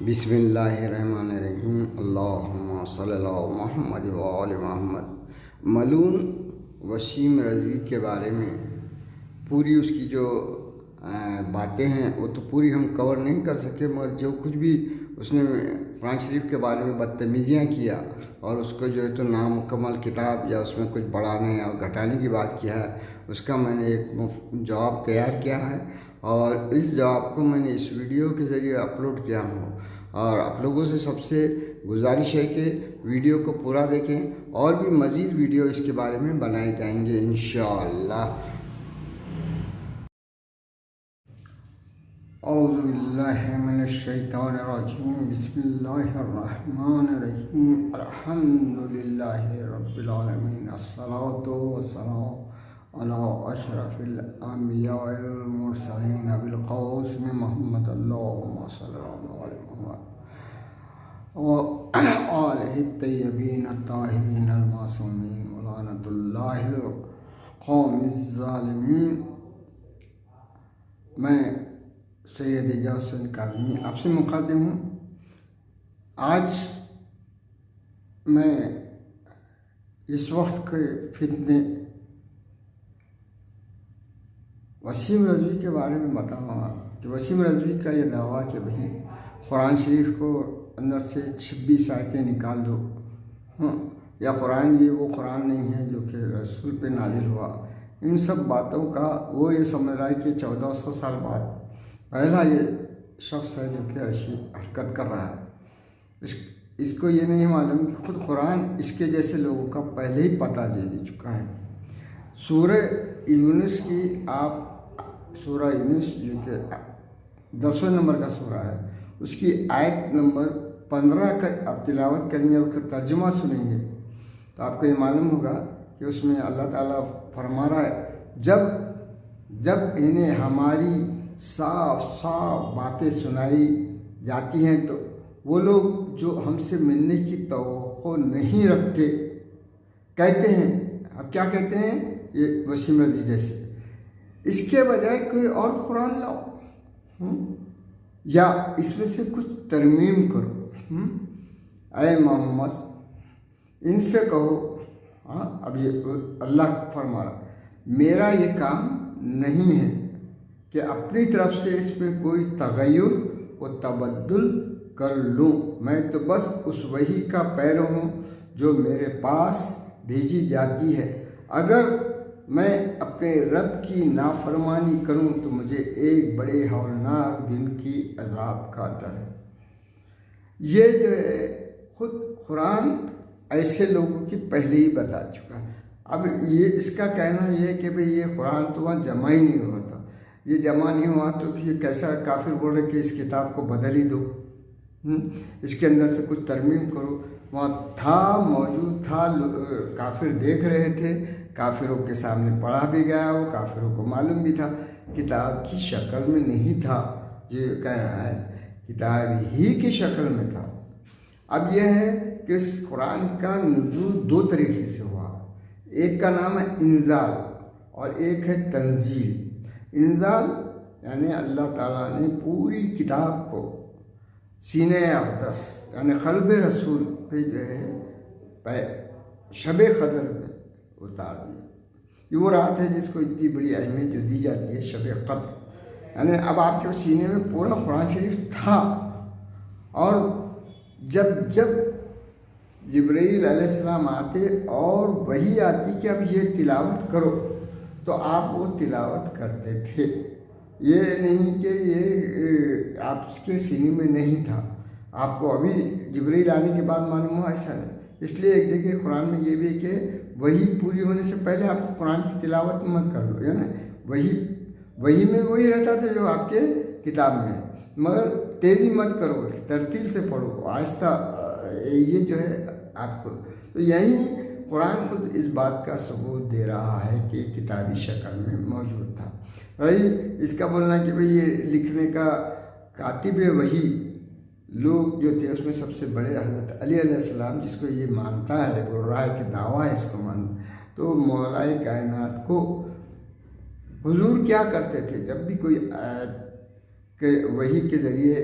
بسم اللہ الرحمن الرحیم اللہم صلی اللہ محمد و آل محمد۔ ملون وسیم رضوی کے بارے میں پوری اس کی جو باتیں ہیں وہ تو پوری ہم کور نہیں کر سکے، مگر جو کچھ بھی اس نے قرآن شریف کے بارے میں بدتمیزیاں کیا اور اس کو جو ہے تو نامکمل کتاب یا اس میں کچھ بڑھانے اور گھٹانے کی بات کیا ہے، اس کا میں نے ایک جواب تیار کیا ہے اور اس جواب کو میں نے اس ویڈیو کے ذریعے اپلوڈ کیا ہوں۔ اور آپ لوگوں سے سب سے گزارش ہے کہ ویڈیو کو پورا دیکھیں، اور بھی مزید ویڈیو اس کے بارے میں بنائے جائیں گے انشاءاللہ۔ اعوذ باللہ من الشیطان الرجیم، بسم اللہ الرحمن الرحیم، الحمدللہ رب العالمین، الصلاۃ والسلام علی اشرف الانبیاء والمرسلین ابی القاسم محمد اللہم صلی اللہ علیہ محمد وآلہ الطیبین الطاہرین المعصومین ولعنۃ اللہ القوم الظالمین۔ میں سید اعجاز حسین کاظمی آپ سے مخاطب ہوں۔ آج میں اس وقت کے فتنے وسیم رضوی کے بارے میں بتاؤں گا کہ وسیم رضوی کا یہ دعویٰ کہ بھئی قرآن شریف کو اندر سے 26 آیتیں نکال دو، یا قرآن یہ وہ قرآن نہیں ہے جو کہ رسول پہ نازل ہوا، ان سب باتوں کا وہ یہ سمجھ رہا ہے کہ 1400 سال بعد پہلا یہ شخص ہے جو کہ ایسی حرکت کر رہا ہے۔ اس کو یہ نہیں معلوم کہ خود قرآن اس کے جیسے لوگوں کا پہلے ہی پتہ دے چکا ہے۔ سورہ یونس کی سورہ یونس جو کہ 10ویں نمبر کا سورہ ہے، اس کی آیت نمبر 15 کا آپ تلاوت کریں گے اور اس کا ترجمہ سنیں گے تو آپ کو یہ معلوم ہوگا کہ اس میں اللہ تعالیٰ فرما رہا ہے، جب انہیں ہماری صاف باتیں سنائی جاتی ہیں تو وہ لوگ جو ہم سے ملنے کی توقع نہیں رکھتے کہتے ہیں، اب کیا کہتے ہیں یہ وسیم رضوی جیسے، اس کے بجائے کوئی اور قرآن لاؤ یا اس میں سے کچھ ترمیم کرو۔ اے محمد ان سے کہو، اب یہ اللہ فرما رہا، میرا یہ کام نہیں ہے کہ اپنی طرف سے اس میں کوئی تغیر و تبدل کر لوں، میں تو بس اس وحی کا پیرو ہوں جو میرے پاس بھیجی جاتی ہے۔ اگر میں اپنے رب کی نافرمانی کروں تو مجھے ایک بڑے ہولناک دن کی عذاب کا ڈر ہے۔ یہ جو ہے خود قرآن ایسے لوگوں کی پہلے ہی بتا چکا ہے۔ اب یہ اس کا کہنا یہ ہے کہ بھئی یہ قرآن تو وہاں جمع ہی نہیں ہوا تھا، یہ جمع نہیں ہوا تو یہ کیسا کافر بول رہے کہ اس کتاب کو بدل ہی دو، اس کے اندر سے کچھ ترمیم کرو۔ وہاں تھا، موجود تھا، کافر دیکھ رہے تھے، کافروں کے سامنے پڑھا بھی گیا، وہ کافروں کو معلوم بھی تھا، کتاب کی شکل میں نہیں تھا، یہ کہہ رہا ہے کتاب ہی کی شکل میں تھا۔ اب یہ ہے کہ اس قرآن کا نزول 2 طریقے سے ہوا، ایک کا نام ہے انزال اور ایک ہے تنزیل۔ انزال یعنی اللہ تعالیٰ نے پوری کتاب کو سینہ اقدس یعنی قلب رسول پہ جو ہے شب قدر میں اتار دیا۔ یہ وہ رات ہے جس کو اتنی بڑی اہمیت جو دی جاتی ہے، شب قدر، یعنی اب آپ کے سینے میں پورا قرآن شریف تھا، اور جب جبرائیل علیہ السلام آتے اور وحی آتی کہ اب یہ تلاوت کرو تو آپ وہ تلاوت کرتے تھے، یہ نہیں کہ یہ آپ کے سینے میں نہیں تھا۔ آپ کو ابھی جبرائیل آنے کے بعد معلوم ہوا، ایسا نہیں۔ اس لیے ایک جگہ قرآن میں یہ بھی ہے کہ وحی پوری ہونے سے پہلے آپ قرآن کی تلاوت مت کر لو، یعنی وحی میں وہی رہتا تھا جو آپ کے کتاب میں، مگر تیزی مت کرو، ترتیل سے پڑھو، آہستہ، یہ جو ہے آپ کو۔ تو یہی قرآن خود اس بات کا ثبوت دے رہا ہے کہ کتابی شکل میں موجود تھا۔ رہی اس کا بولنا کہ بھئی یہ لکھنے کا کاتب وحی لوگ جو تھے، اس میں سب سے بڑے حضرت علی علیہ السلام، جس کو یہ مانتا ہے، بول رہا ہے کہ دعویٰ ہے اس کو مانتا، تو مولائے کائنات کو حضور کیا کرتے تھے جب بھی کوئی آیت کہ وحی کے ذریعے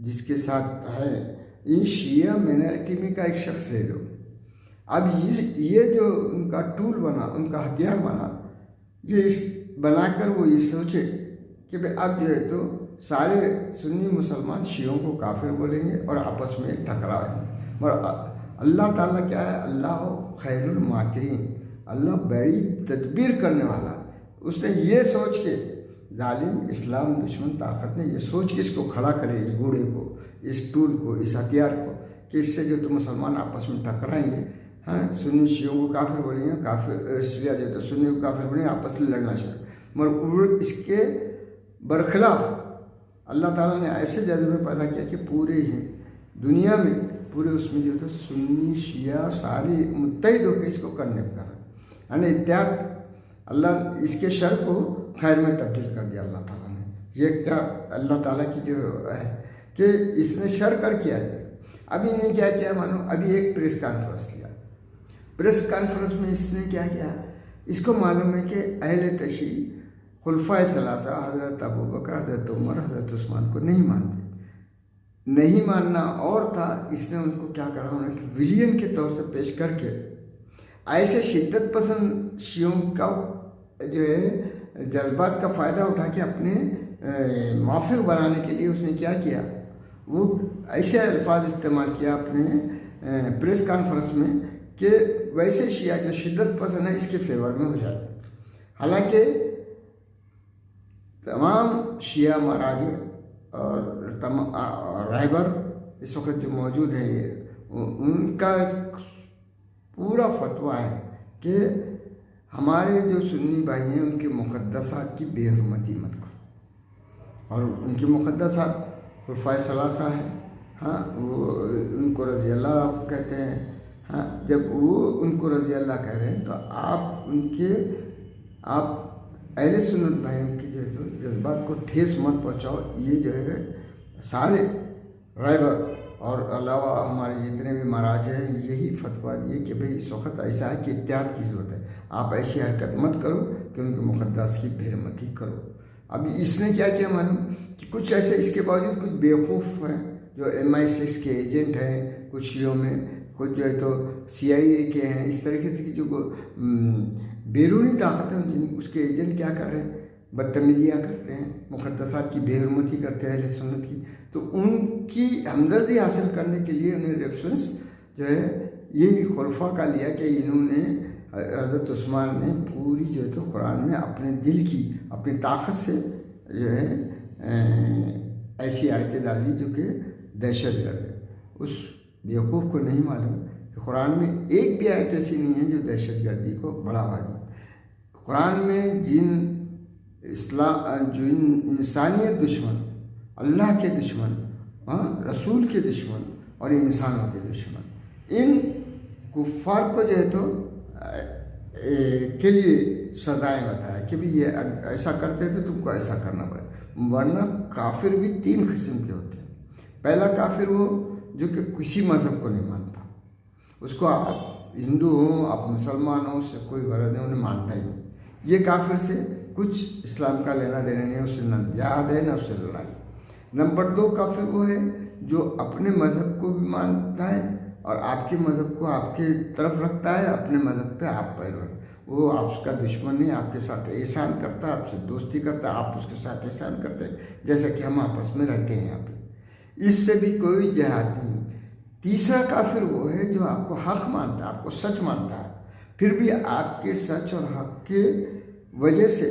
جس کے ساتھ ہے، ان شیعہ مینارٹی میں کا ایک شخص لے لو، اب یہ جو ان کا ٹول بنا، ان کا ہتھیار بنا، یہ بنا کر وہ یہ سوچے کہ بھائی اب جو ہے تو سارے سنی مسلمان شیعوں کو کافر بولیں گے اور آپس میں ٹکرائیں گے۔ اور اللہ تعالیٰ کیا ہے؟ اللہ خیر الماکرین، اللہ بڑی تدبیر کرنے والا۔ اس نے یہ سوچ کے، ظالم اسلام دشمن طاقت نے یہ سوچ کے اس کو کھڑا کرے، اس گھوڑے کو، اس ٹول کو، اس ہتھیار کو، کہ اس سے جو تو مسلمان آپس میں ٹکرائیں گے، ہاں سنی شیعوں کو کافر بولیں گے، کافر شیعہ جو تو سنی کو کافر بولیں گے، آپس میں لڑنا شروع۔ مگر اس کے برخلاف اللہ تعالیٰ نے ایسے جذبے پیدا کیا کہ پورے ہی دنیا میں، پورے اس میں جو تو سنی شیعہ سارے متحد ہو کے اس کو کرنے پر، یعنی اتحاد، اللہ اس کے شر کو خیر میں تبدیل کر دیا اللہ تعالیٰ نے۔ یہ کیا اللہ تعالیٰ کی جو ہے کہ اس نے شر کر کیا ہے۔ ابھی نے کیا کیا مانو، ابھی ایک پریس کانفرنس کیا، پریس کانفرنس میں اس نے کیا کیا، اس کو معلوم ہے کہ اہل تشیع خلفائے ثلاثہ حضرت ابوبکر، حضرت عمر، حضرت عثمان کو نہیں مانتے، نہیں ماننا اور تھا، اس نے ان کو کیا کرا، انہوں نے ولین کے طور سے پیش کر کے ایسے شدت پسند شیعوں کا جو ہے جذبات کا فائدہ اٹھا کے اپنے موافق بنانے کے لیے اس نے کیا کیا، وہ ایسے الفاظ استعمال کیا اپنے پریس کانفرنس میں کہ ویسے شیعہ جو شدت پسند ہے اس کے فیور میں ہو جائے۔ حالانکہ تمام شیعہ مراجع اور رہبر اس وقت جو موجود ہے، ان کا پورا فتویٰ ہے کہ ہمارے جو سنی بھائی ہیں ان کے مقدسات کی بے حرمتی مت کرو، اور ان کے مقدسات خلفائے ثلاثہ ہیں، ہاں وہ ان کو رضی اللہ کہتے ہیں، ہاں جب وہ ان کو رضی اللہ کہہ رہے ہیں تو آپ اہل سنت بھائیوں کی جو ہے تو جذبات کو ٹھیس مت پہنچاؤ۔ یہ جو ہے سارے رہبر اور علاوہ ہمارے جتنے بھی مراجع ہیں یہی فتویٰ دیے کہ بھئی اس وقت ایسا ہے کہ اتحاد کی ضرورت ہے، آپ ایسی حرکت مت کرو کہ ان کے مقدس کی بے حرمتی کرو۔ اب اس نے کیا کیا معلوم کہ کچھ ایسے اس کے باوجود کچھ بیوقوف ہیں جو MI6 کے ایجنٹ ہیں، کچھ شیعوں میں، کچھ جو ہے تو CIA کے ہیں، اس طریقے سے جو بیرونی طاقتیں جن اس کے ایجنٹ کیا کر رہے ہیں، بدتمیزیاں کرتے ہیں، مقدسات کی بے حرمتی کرتے ہیں اہل سنت کی، تو ان کی ہمدردی حاصل کرنے کے لیے انہیں ریفرنس جو ہے یہی خلفاء کا لیا کہ انہوں نے، حضرت عثمان نے پوری جو ہے تو قرآن میں اپنے دل کی، اپنی طاقت سے جو ہے ایسی آیتیں ڈالی جو کہ دہشت گرد ہے۔ اس بیوقوف کو نہیں معلوم کہ قرآن میں ایک بھی آیت ایسی نہیں ہے جو دہشت گردی کو بڑھاوا دے۔ قرآن میں جن انسانیت دشمن، اللہ کے دشمن، رسول کے دشمن اور انسانوں کے دشمن، ان کفار کو جو ہے تو کے لیے سزائیں بتایا کہ بھی یہ ایسا کرتے تھے تم کو ایسا کرنا پڑے، ورنہ کافر بھی 3 قسم کے ہوتے ہیں۔ پہلا کافر وہ جو کہ کسی مذہب کو نہیں مانتا، اس کو آپ ہندو ہوں، آپ مسلمان ہوں، اس سے کوئی غرض نہیں، انہیں مانتا ہی نہیں، یہ کافر سے کچھ اسلام کا لینا دینا نہیں ہے، اس سے نہ جہاد ہے نہ اس سے لڑائی۔ نمبر 2 کافر وہ ہے جو اپنے مذہب کو بھی مانتا ہے اور آپ کے مذہب کو آپ کے طرف رکھتا ہے، اپنے مذہب پہ آپ پیروی، وہ آپ کا دشمن نہیں، آپ کے ساتھ احسان کرتا ہے، آپ سے دوستی کرتا ہے، آپ اس کے ساتھ احسان کرتے ہیں، جیسا کہ ہم آپس میں رہتے ہیں یہاں پہ، اس سے بھی کوئی جہاد نہیں۔ تیسرا کافر وہ ہے جو آپ کو حق مانتا ہے، آپ کو سچ مانتا ہے، پھر بھی آپ کے سچ اور حق کے وجہ سے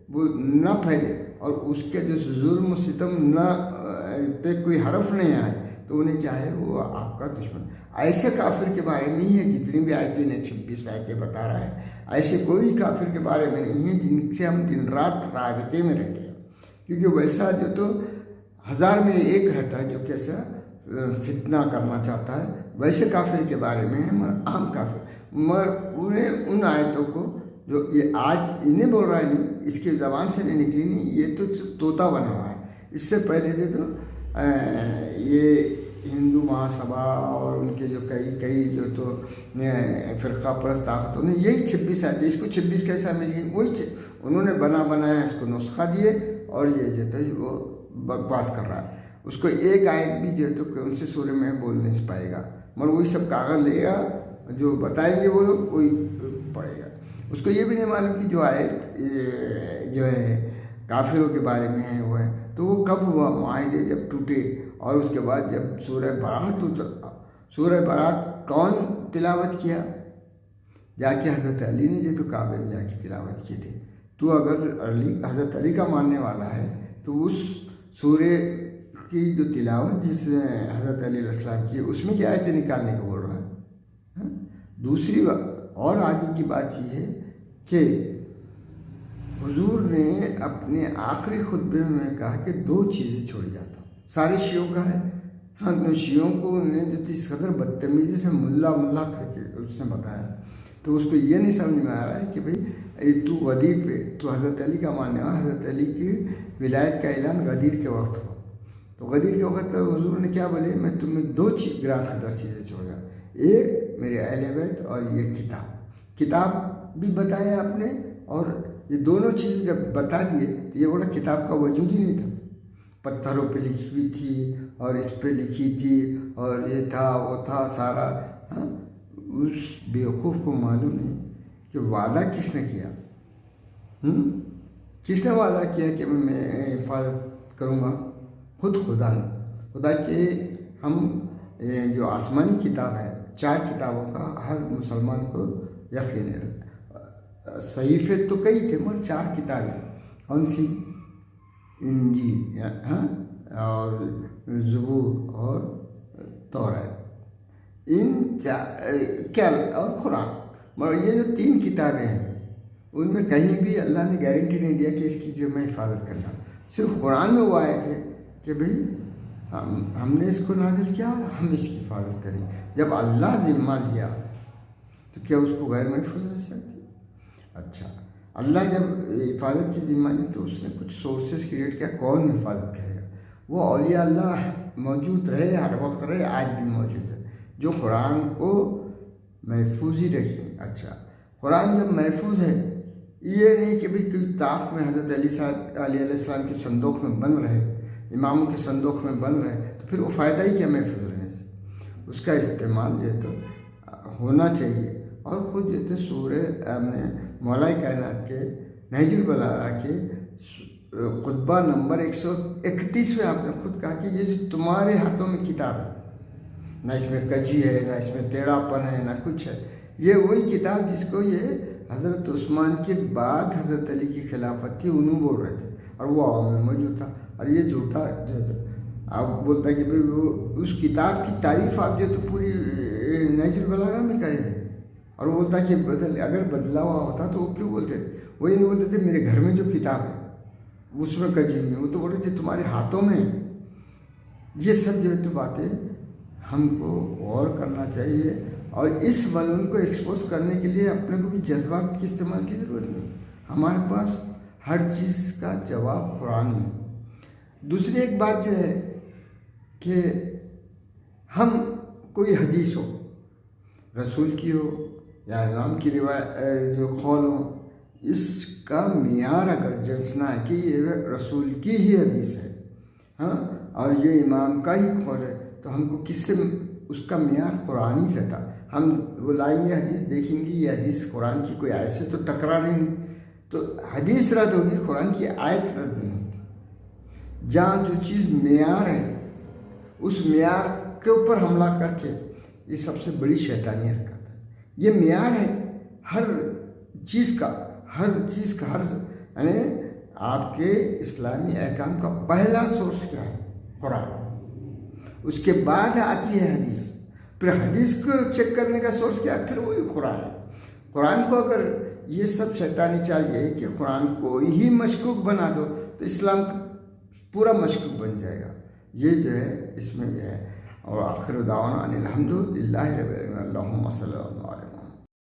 وہ نہ پھیلے اور اس کے جو ظلم و ستم نہ پہ کوئی حرف نہیں آئے، تو انہیں کیا ہے، وہ آپ کا دشمن۔ ایسے کافر کے بارے میں ہی ہے جتنی بھی آیتیں نے 26 آیتیں بتا رہا ہے، ایسے کوئی کافر کے بارے میں نہیں ہے جن سے ہم دن رات رابطے میں رہتے ہیں، کیونکہ ویسا جو تو 1000 میں ایک رہتا ہے جو کیسا فتنہ کرنا چاہتا ہے، ویسے کافر کے بارے میں ہے، مگر عام کافر، مگر انہیں ان آیتوں کو جو یہ آج انہیں بول رہا ہے نہیں، اس کے زبان سے نہیں نکلی نہیں، یہ تو طوطا بنا ہوا ہے۔ اس سے پہلے جو تو یہ ہندو مہاسبھا اور ان کے جو کئی جو تو فرقہ پرست طاقتوں نے یہی 26 آیتیں، اس کو 26 کیسا مل گئی، وہی انہوں نے بنایا اس کو نسخہ دیے اور یہ جو تو وہ بکواس کر رہا ہے۔ اس کو ایک آیت بھی جو ہے تو کون سے سورے میں بول نہیں پائے گا، مگر وہی سب کاغذ لے گا، جو بتائیں گے وہ لوگ وہی پڑھے گا۔ اس کو یہ بھی نہیں معلوم کہ جو آیت جو ہے کافروں کے بارے میں ہے وہ ہے، تو وہ کب ہوا؟ معاہدے جب ٹوٹے، اور اس کے بعد جب سورہ برات اترا۔ سورہ برات کون تلاوت کیا؟ جا کے حضرت علی نے جو تو کعبے میں جا کے تلاوت کی تھی۔ تو اگر حضرت علی کا ماننے والا ہے تو اس سورے کی جو تلاوت جس حضرت علی علیہ السلام کی، اس میں کیا ایسے نکالنے کو بول رہا ہے؟ دوسری اور آگے کی بات یہ ہے کہ حضور نے اپنے آخری خطبے میں کہا کہ 2 چیزیں چھوڑ جاتا ہوں۔ سارے شیعوں کا ہے، ہاں، تو شیعوں کو انہیں جو اس قدر بدتمیزی سے ملا کر کے اس نے بتایا، تو اس کو یہ نہیں سمجھ میں آ رہا ہے کہ بھئی تو غدیر پہ، تو حضرت علی کا ماننے والا، حضرت علی کی ولایت کا اعلان غدیر کے وقت ہوا، تو غدیر کے وقت حضور نے کیا بولے؟ میں تمہیں 2 گراں قدر چیزیں چھوڑا، ایک میرے اہل بیت اور یہ کتاب بھی بتایا آپ نے، اور یہ دونوں چیزیں جب بتا دیے تو یہ بولا کتاب کا وجود ہی نہیں تھا، پتھروں پہ لکھی ہوئی تھی اور اس پہ لکھی تھی اور یہ تھا وہ تھا سارا۔ ہاں، اس بیوقوف کو معلوم نہیں کہ وعدہ کس نے کیا، کس نے وعدہ کیا کہ میں حفاظت کروں گا؟ خود خدا نے، خدا کہ ہم جو آسمانی کتاب ہے، 4 کتابوں کا ہر مسلمان کو یقین ہے۔ صحیفے تو کئی تھے مگر 4 کتابیں، کون سی؟ انجیل، اور زبور اور توریت، اور قرآن، مگر یہ جو 3 کتابیں ہیں ان میں کہیں بھی اللہ نے گارنٹی نہیں دیا کہ اس کی جو میں حفاظت کرنا، صرف قرآن میں وہ آئے تھے کہ بھئی ہم نے اس کو نازل کیا اور ہم اس کی حفاظت کریں۔ جب اللہ ذمہ لیا تو کیا اس کو غیر محفوظ رہ سکتی؟ اچھا، اللہ جب حفاظت کی ذمہ لی تو اس نے کچھ سورسز کریٹ کیا، کون حفاظت کرے گا؟ وہ اولیاء اللہ موجود رہے، ہر وقت رہے، آج بھی موجود ہے، جو قرآن کو محفوظ ہی رکھیں۔ اچھا، قرآن جب محفوظ ہے، یہ نہیں کہ بھئی کوئی طاق میں حضرت علی علیہ السلام کی صندوق میں بند رہے، اماموں کے صندوق میں بند رہے، تو پھر وہ فائدہ ہی کیا محفوظ رہنے سے؟ اس کا استعمال جو ہے تو ہونا چاہیے۔ اور خود جو ہے سورہ مولا کائنات کے نہج البلاغہ کے خطبہ نمبر 131 میں آپ نے خود کہا کہ یہ جو تمہارے ہاتھوں میں کتاب ہے، نہ اس میں کجی ہے، نہ اس میں ٹیڑھا پن ہے، نہ کچھ ہے، یہ وہی کتاب جس کو یہ حضرت عثمان کے بعد حضرت علی کی خلافت تھی انہوں بول رہے تھے، اور وہ عوام میں موجود تھا۔ اور یہ جھوٹا جو ہے آپ بولتا ہے کہ بھئی وہ اس کتاب کی تعریف آپ جو تو پوری نہج البلاغہ میں کریں گے، اور وہ بولتا ہے کہ اگر بدلا ہوا ہوتا تو وہ کیوں بولتے تھے؟ وہ یہ نہیں بولتے تھے میرے گھر میں جو کتاب ہے اس میں کجی نہیں، وہ تو بول رہے تھے تمہارے ہاتھوں میں۔ یہ سب جو ہے تو باتیں ہم کو غور کرنا چاہیے، اور اس ملعون کو ایکسپوز کرنے کے لیے اپنے کو بھی جذبات کے استعمال کی ضرورت نہیں، ہمارے پاس ہر چیز کا جواب قرآن میں۔ دوسری ایک بات جو ہے کہ ہم کوئی حدیث ہو، رسول کی ہو یا امام کی روایت جو قول ہو، اس کا معیار اگر جانچنا ہے کہ یہ رسول کی ہی حدیث ہے، ہاں، اور یہ امام کا ہی قول ہے، تو ہم کو کس سے اس کا معیار قرآن ہی سے تھا۔ ہم وہ لائیں گے حدیث، دیکھیں گے یہ حدیث قرآن کی کوئی آیت سے تو ٹکرا نہیں، تو حدیث رد ہوگی، قرآن کی آیت رد نہیں ہوگی۔ جہاں جو چیز معیار ہے اس معیار کے اوپر حملہ کر کے یہ سب سے بڑی شیطانی حرکت ہے۔ یہ معیار ہے ہر چیز کا، یعنی آپ کے اسلامی احکام کا پہلا سورس کیا ہے؟ قرآن، اس کے بعد آتی ہے حدیث، پھر حدیث کو چیک کرنے کا سورس کیا ہے؟ پھر وہی قرآن ہے۔ قرآن کو اگر یہ سب شیطانی چال یہ ہے کہ قرآن کو ہی مشکوک بنا دو تو اسلام پورا مشکوک بن جائے گا، یہ جو ہے اس میں یہ ہے۔ اور آخر دعوانا ان الحمد للہ رب العالمین، اللہم صلی اللہ علیہ وسلم۔